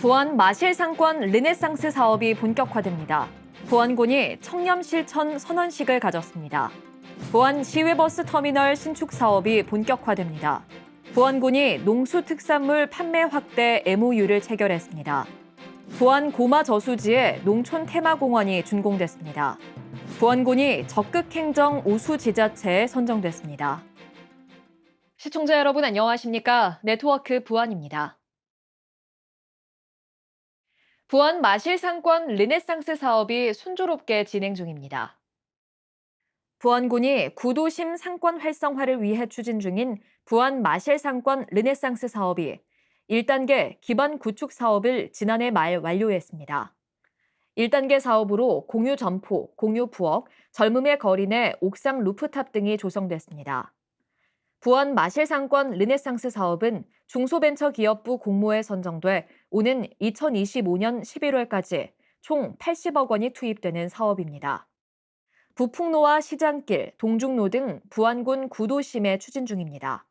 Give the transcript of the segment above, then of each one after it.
부안 마실상권 르네상스 사업이 본격화됩니다. 부안군이 청렴실천 선언식을 가졌습니다. 부안 시외버스 터미널 신축 사업이 본격화됩니다. 부안군이 농수특산물 판매 확대 MOU를 체결했습니다. 부안 고마 저수지에 농촌 테마공원이 준공됐습니다. 부안군이 적극행정 우수지자체에 선정됐습니다. 시청자 여러분 안녕하십니까? 네트워크 부안입니다. 부안 마실상권 르네상스 사업이 순조롭게 진행 중입니다. 부안군이 구도심 상권 활성화를 위해 추진 중인 부안 마실상권 르네상스 사업이 1단계 기반 구축 사업을 지난해 말 완료했습니다. 1단계 사업으로 공유 점포, 공유 부엌, 젊음의 거리 내 옥상 루프탑 등이 조성됐습니다. 부안 마실상권 르네상스 사업은 중소벤처기업부 공모에 선정돼 오는 2025년 11월까지 총 80억 원이 투입되는 사업입니다. 부풍로와 시장길, 동중로 등 부안군 구도심에 추진 중입니다.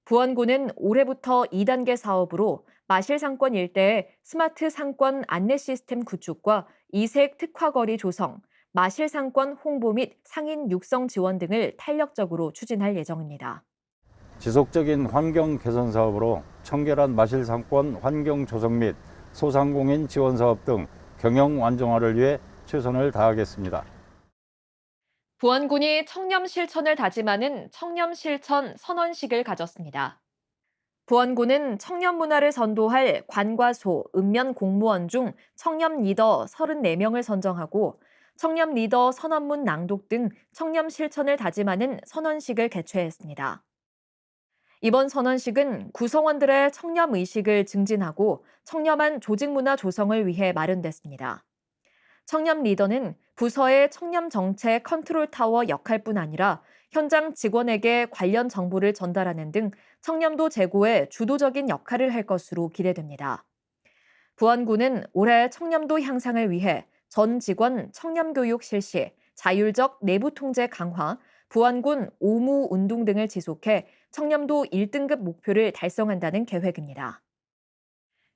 부안군은 올해부터 2단계 사업으로 마실상권 일대의 스마트 상권 안내 시스템 구축과 이색 특화거리 조성, 마실상권 홍보 및 상인 육성 지원 등을 탄력적으로 추진할 예정입니다. 지속적인 환경 개선 사업으로 청결한 마실상권 환경 조성 및 소상공인 지원 사업 등 경영 안정화를 위해 최선을 다하겠습니다. 부안군이 청렴 실천을 다짐하는 청렴 실천 선언식을 가졌습니다. 부안군은 청렴 문화를 선도할 관과소, 읍면 공무원 중 청렴 리더 34명을 선정하고 청렴 리더 선언문 낭독 등 청렴 실천을 다짐하는 선언식을 개최했습니다. 이번 선언식은 구성원들의 청렴 의식을 증진하고 청렴한 조직 문화 조성을 위해 마련됐습니다. 청렴 리더는 부서의 청렴 정책 컨트롤 타워 역할뿐 아니라 현장 직원에게 관련 정보를 전달하는 등 청렴도 제고에 주도적인 역할을 할 것으로 기대됩니다. 부안군은 올해 청렴도 향상을 위해 전 직원 청렴 교육 실시, 자율적 내부 통제 강화, 부안군 오무 운동 등을 지속해 청렴도 1등급 목표를 달성한다는 계획입니다.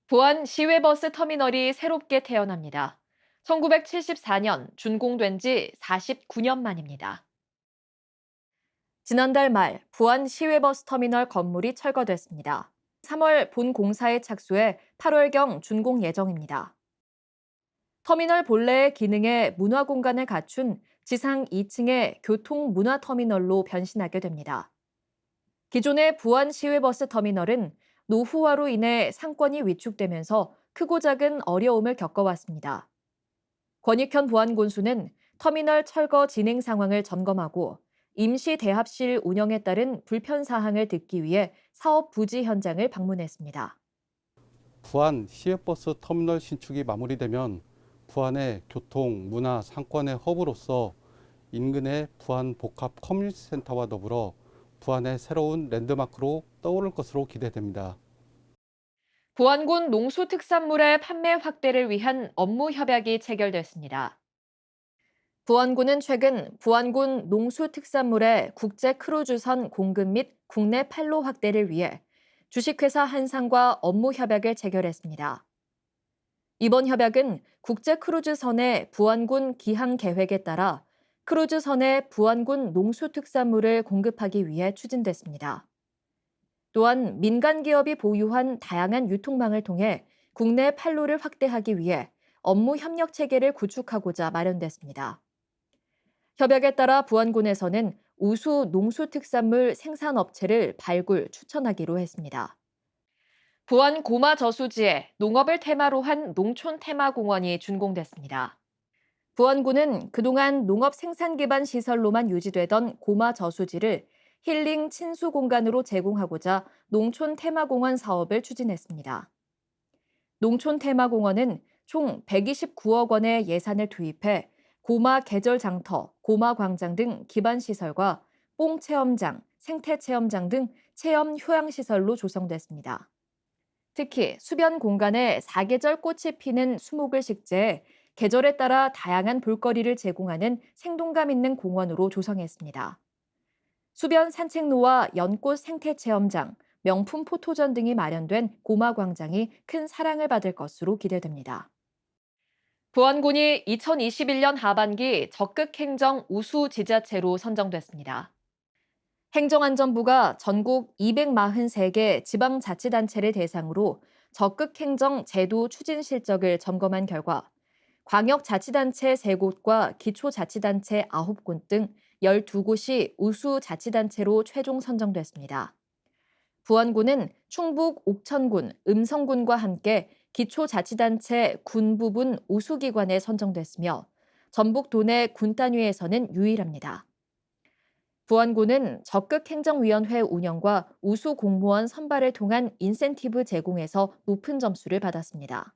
부안 시외버스 터미널이 새롭게 태어납니다. 1974년 준공된 지 49년 만입니다. 지난달 말 부안 시외버스 터미널 건물이 철거됐습니다. 3월 본 공사에 착수해 8월경 준공 예정입니다. 터미널 본래의 기능에 문화 공간을 갖춘 지상 2층의 교통 문화 터미널로 변신하게 됩니다. 기존의 부안 시외버스 터미널은 노후화로 인해 상권이 위축되면서 크고 작은 어려움을 겪어왔습니다. 권익현 부안군수는 터미널 철거 진행 상황을 점검하고 임시 대합실 운영에 따른 불편 사항을 듣기 위해 사업 부지 현장을 방문했습니다. 부안 시외버스 터미널 신축이 마무리되면 부안의 교통, 문화, 상권의 허브로서 인근의 부안 복합 커뮤니티 센터와 더불어 부안의 새로운 랜드마크로 떠오를 것으로 기대됩니다. 부안군 농수특산물의 판매 확대를 위한 업무 협약이 체결됐습니다. 부안군은 최근 부안군 농수특산물의 국제 크루즈선 공급 및 국내 판로 확대를 위해 주식회사 한상과 업무 협약을 체결했습니다. 이번 협약은 국제 크루즈선의 부안군 기항 계획에 따라 크루즈선의 부안군 농수특산물을 공급하기 위해 추진됐습니다. 또한 민간 기업이 보유한 다양한 유통망을 통해 국내 판로를 확대하기 위해 업무 협력 체계를 구축하고자 마련됐습니다. 협약에 따라 부안군에서는 우수 농수특산물 생산업체를 발굴, 추천하기로 했습니다. 부안 고마 저수지에 농업을 테마로 한 농촌 테마공원이 준공됐습니다. 부안군은 그동안 농업 생산 기반 시설로만 유지되던 고마 저수지를 힐링 친수 공간으로 제공하고자 농촌 테마공원 사업을 추진했습니다. 농촌 테마공원은 총 129억 원의 예산을 투입해 고마 계절 장터, 고마 광장 등 기반 시설과 뽕 체험장, 생태 체험장 등 체험 휴양 시설로 조성됐습니다. 특히 수변 공간에 사계절 꽃이 피는 수목을 식재해 계절에 따라 다양한 볼거리를 제공하는 생동감 있는 공원으로 조성했습니다. 수변 산책로와 연꽃 생태 체험장, 명품 포토전 등이 마련된 고마광장이 큰 사랑을 받을 것으로 기대됩니다. 부안군이 2021년 하반기 적극 행정 우수 지자체로 선정됐습니다. 행정안전부가 전국 243개 지방자치단체를 대상으로 적극 행정 제도 추진 실적을 점검한 결과 광역자치단체 3곳과 기초자치단체 9곳 등 12곳이 우수 자치단체로 최종 선정됐습니다. 부안군은 충북 옥천군, 음성군과 함께 기초자치단체 군 부분 우수기관에 선정됐으며 전북 도내 군 단위에서는 유일합니다. 부안군은 적극행정위원회 운영과 우수 공무원 선발을 통한 인센티브 제공에서 높은 점수를 받았습니다.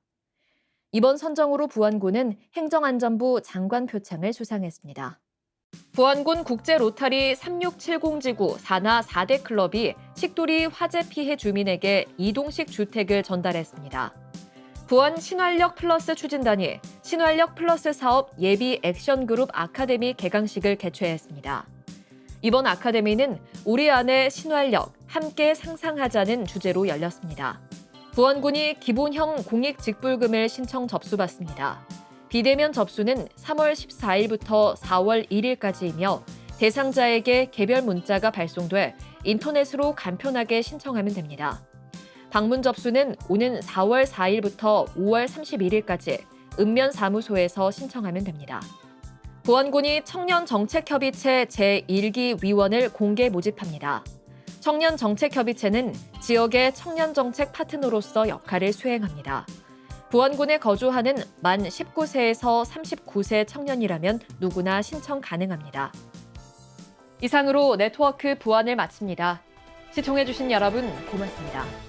이번 선정으로 부안군은 행정안전부 장관 표창을 수상했습니다. 부안군 국제로타리 3670지구 산하 4대 클럽이 식도리 화재 피해 주민에게 이동식 주택을 전달했습니다. 부안 신활력 플러스 추진단이 신활력 플러스 사업 예비 액션그룹 아카데미 개강식을 개최했습니다. 이번 아카데미는 우리 안의 신활력, 함께 상상하자는 주제로 열렸습니다. 부안군이 기본형 공익직불금을 신청 접수받습니다. 비대면 접수는 3월 14일부터 4월 1일까지이며 대상자에게 개별 문자가 발송돼 인터넷으로 간편하게 신청하면 됩니다. 방문 접수는 오는 4월 4일부터 5월 31일까지 읍면사무소에서 신청하면 됩니다. 부안군이 청년정책협의체 제1기 위원을 공개 모집합니다. 청년정책협의체는 지역의 청년정책 파트너로서 역할을 수행합니다. 부안군에 거주하는 만 19세에서 39세 청년이라면 누구나 신청 가능합니다. 이상으로 네트워크 부안을 마칩니다. 시청해주신 여러분 고맙습니다.